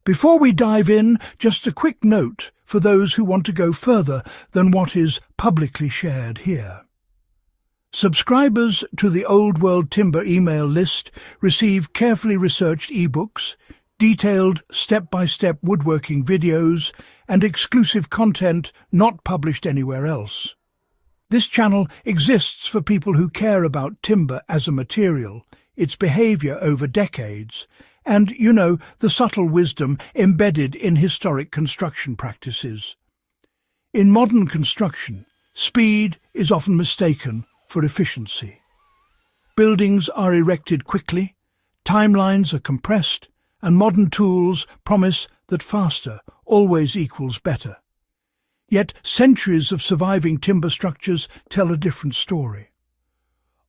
Before we dive in, just a quick note for those who want to go further than what is publicly shared here. Subscribers to the Old World Timber email list receive carefully researched ebooks, detailed step-by-step woodworking videos, and exclusive content not published anywhere else. This channel exists for people who care about timber as a material, its behavior over decades, and, the subtle wisdom embedded in historic construction practices. In modern construction, speed is often mistaken for efficiency. Buildings are erected quickly, timelines are compressed, and modern tools promise that faster always equals better. Yet centuries of surviving timber structures tell a different story.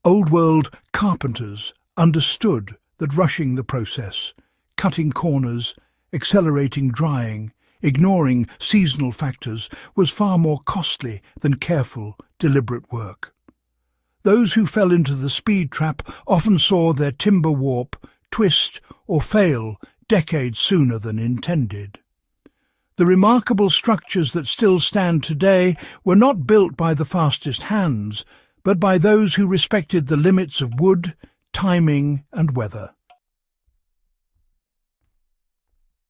Old-world carpenters understood that rushing the process, cutting corners, accelerating drying, ignoring seasonal factors was far more costly than careful, deliberate work. Those who fell into the speed trap often saw their timber warp, twist, or fail decades sooner than intended. The remarkable structures that still stand today were not built by the fastest hands, but by those who respected the limits of wood, timing, and weather.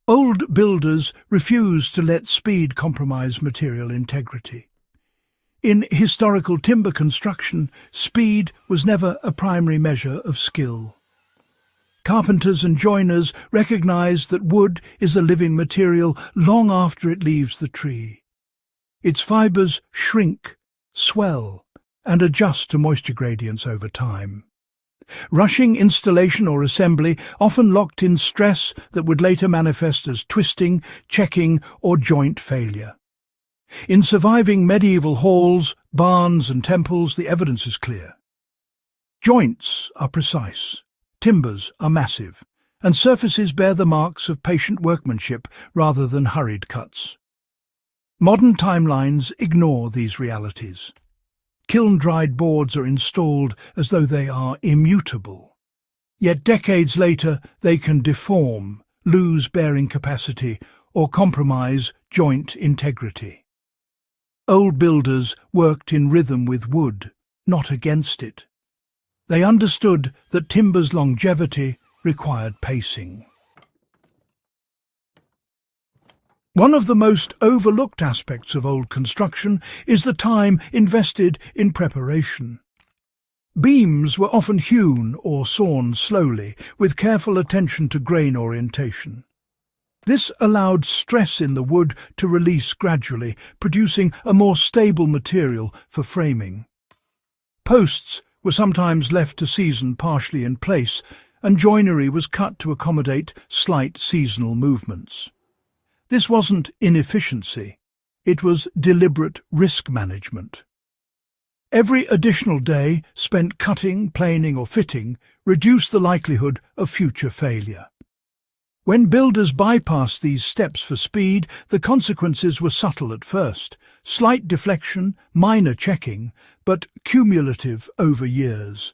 Old builders refused to let speed compromise material integrity. In historical timber construction, speed was never a primary measure of skill. Carpenters and joiners recognized that wood is a living material long after it leaves the tree. Its fibers shrink, swell, and adjust to moisture gradients over time. Rushing installation or assembly often locked in stress that would later manifest as twisting, checking, or joint failure. In surviving medieval halls, barns, and temples, the evidence is clear. Joints are precise, timbers are massive, and surfaces bear the marks of patient workmanship rather than hurried cuts. Modern timelines ignore these realities. Kiln-dried boards are installed as though they are immutable. Yet decades later they can deform, lose bearing capacity, or compromise joint integrity. Old builders worked in rhythm with wood, not against it. They understood that timber's longevity required pacing. One of the most overlooked aspects of old construction is the time invested in preparation. Beams were often hewn or sawn slowly, with careful attention to grain orientation. This allowed stress in the wood to release gradually, producing a more stable material for framing. Posts were sometimes left to season partially in place, and joinery was cut to accommodate slight seasonal movements. This wasn't inefficiency, it was deliberate risk management. Every additional day spent cutting, planing, or fitting reduced the likelihood of future failure. When builders bypassed these steps for speed, the consequences were subtle at first: slight deflection, minor checking, but cumulative over years.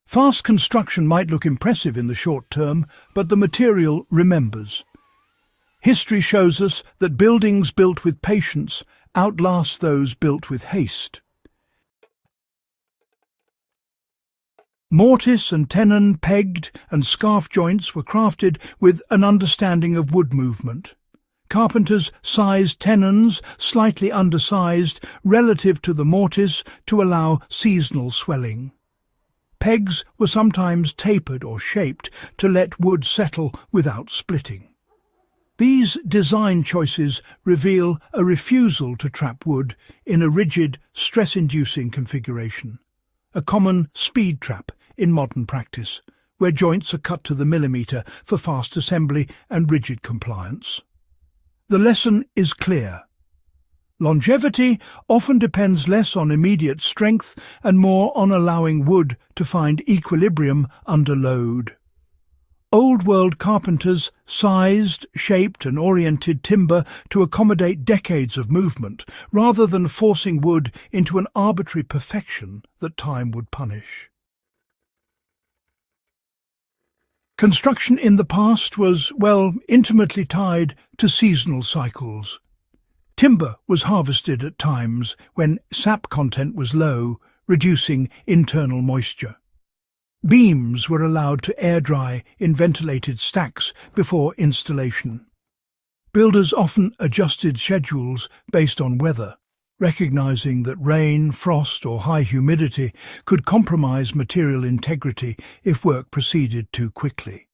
Fast construction might look impressive in the short term, but the material remembers. History shows us that buildings built with patience outlast those built with haste. Mortise and tenon, pegged and scarf joints were crafted with an understanding of wood movement. Carpenters sized tenons slightly undersized relative to the mortise to allow seasonal swelling. Pegs were sometimes tapered or shaped to let wood settle without splitting. These design choices reveal a refusal to trap wood in a rigid, stress-inducing configuration, a common speed trap in modern practice, where joints are cut to the millimetre for fast assembly and rigid compliance. The lesson is clear. Longevity often depends less on immediate strength and more on allowing wood to find equilibrium under load. Old-world carpenters sized, shaped and oriented timber to accommodate decades of movement, rather than forcing wood into an arbitrary perfection that time would punish. Construction in the past was, well, intimately tied to seasonal cycles. Timber was harvested at times when sap content was low, reducing internal moisture. Beams were allowed to air-dry in ventilated stacks before installation. Builders often adjusted schedules based on weather, recognizing that rain, frost or high humidity could compromise material integrity if work proceeded too quickly.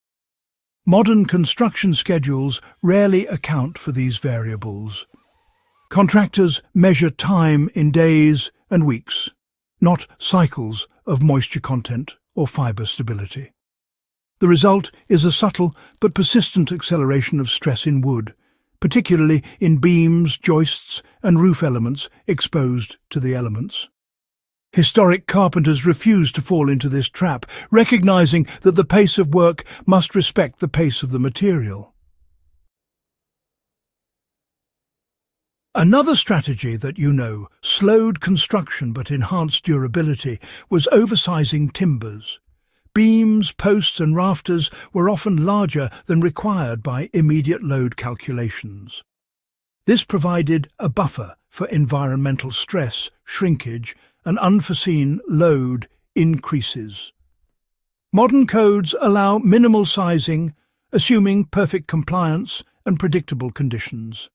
Modern construction schedules rarely account for these variables. Contractors measure time in days and weeks, not cycles of moisture content or fibre stability. The result is a subtle but persistent acceleration of stress in wood, particularly in beams, joists and roof elements exposed to the elements. Historic carpenters refused to fall into this trap, recognizing that the pace of work must respect the pace of the material. Another strategy that slowed construction but enhanced durability was oversizing timbers. Beams, posts and rafters were often larger than required by immediate load calculations. This provided a buffer for environmental stress, shrinkage and unforeseen load increases. Modern codes allow minimal sizing, assuming perfect compliance and predictable conditions.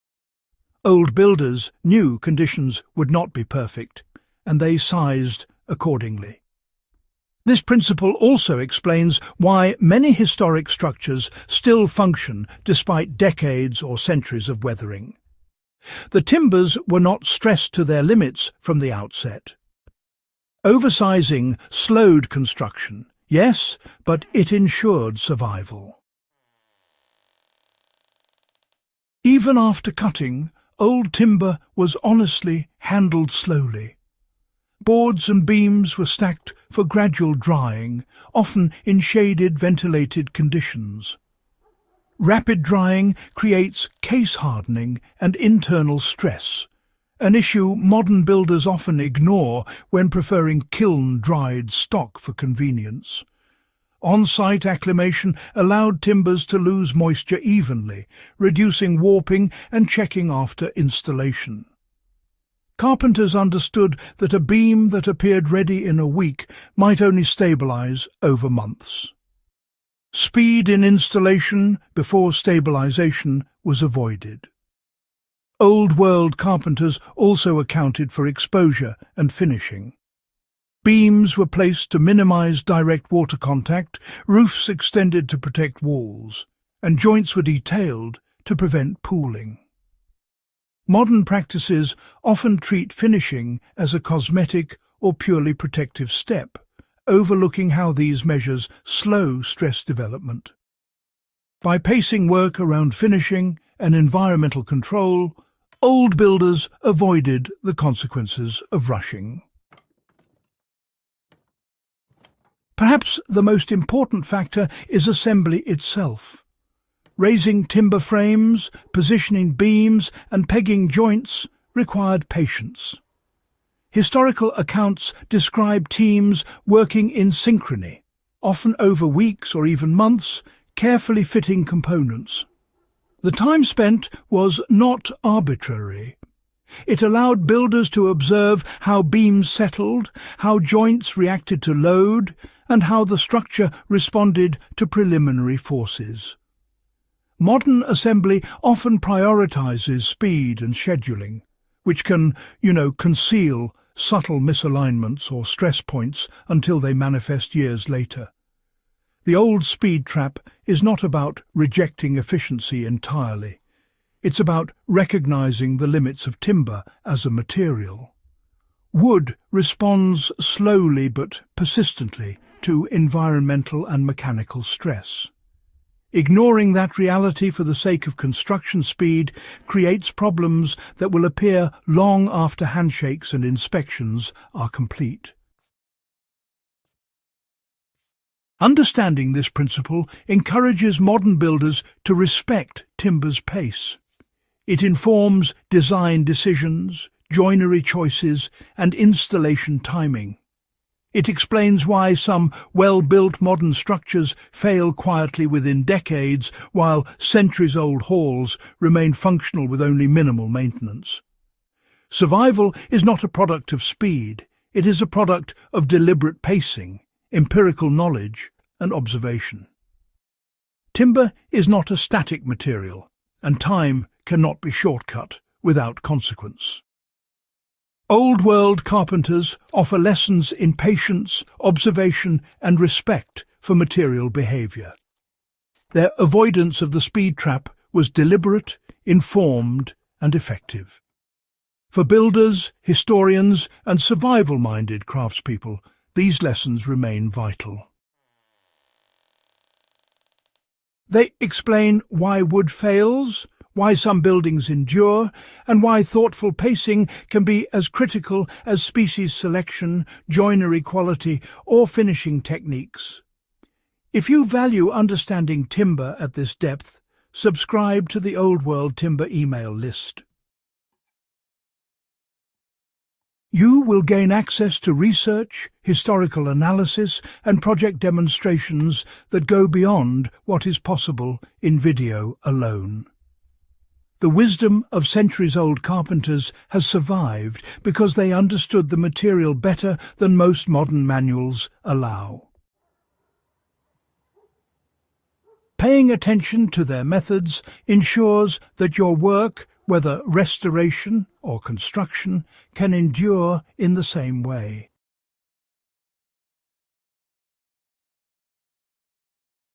Old builders knew conditions would not be perfect, and they sized accordingly. This principle also explains why many historic structures still function despite decades or centuries of weathering. The timbers were not stressed to their limits from the outset. Oversizing slowed construction, yes, but it ensured survival. Even after cutting, old timber was honestly handled slowly. Boards and beams were stacked for gradual drying, often in shaded, ventilated conditions. Rapid drying creates case hardening and internal stress, an issue modern builders often ignore when preferring kiln-dried stock for convenience. On-site acclimation allowed timbers to lose moisture evenly, reducing warping and checking after installation. Carpenters understood that a beam that appeared ready in a week might only stabilize over months. Speed in installation before stabilization was avoided. Old-world carpenters also accounted for exposure and finishing. Beams were placed to minimize direct water contact, roofs extended to protect walls, and joints were detailed to prevent pooling. Modern practices often treat finishing as a cosmetic or purely protective step, overlooking how these measures slow stress development. By pacing work around finishing and environmental control, old builders avoided the consequences of rushing. Perhaps the most important factor is assembly itself. Raising timber frames, positioning beams and pegging joints required patience. Historical accounts describe teams working in synchrony, often over weeks or even months, carefully fitting components. The time spent was not arbitrary. It allowed builders to observe how beams settled, how joints reacted to load, and how the structure responded to preliminary forces. Modern assembly often prioritizes speed and scheduling, which can, conceal subtle misalignments or stress points until they manifest years later. The old speed trap is not about rejecting efficiency entirely. It's about recognizing the limits of timber as a material. Wood responds slowly but persistently to environmental and mechanical stress. Ignoring that reality for the sake of construction speed creates problems that will appear long after handshakes and inspections are complete. Understanding this principle encourages modern builders to respect timber's pace. It informs design decisions, joinery choices, and installation timing. It explains why some well-built modern structures fail quietly within decades, while centuries-old halls remain functional with only minimal maintenance. Survival is not a product of speed, it is a product of deliberate pacing, empirical knowledge, and observation. Timber is not a static material, and time cannot be shortcut without consequence. Old-world carpenters offer lessons in patience, observation, and respect for material behavior. Their avoidance of the speed trap was deliberate, informed, and effective. For builders, historians, and survival-minded craftspeople, these lessons remain vital. They explain why wood fails, why some buildings endure, and why thoughtful pacing can be as critical as species selection, joinery quality, or finishing techniques. If you value understanding timber at this depth, subscribe to the Old World Timber email list. You will gain access to research, historical analysis, and project demonstrations that go beyond what is possible in video alone. The wisdom of centuries-old carpenters has survived because they understood the material better than most modern manuals allow. Paying attention to their methods ensures that your work, whether restoration or construction, can endure in the same way.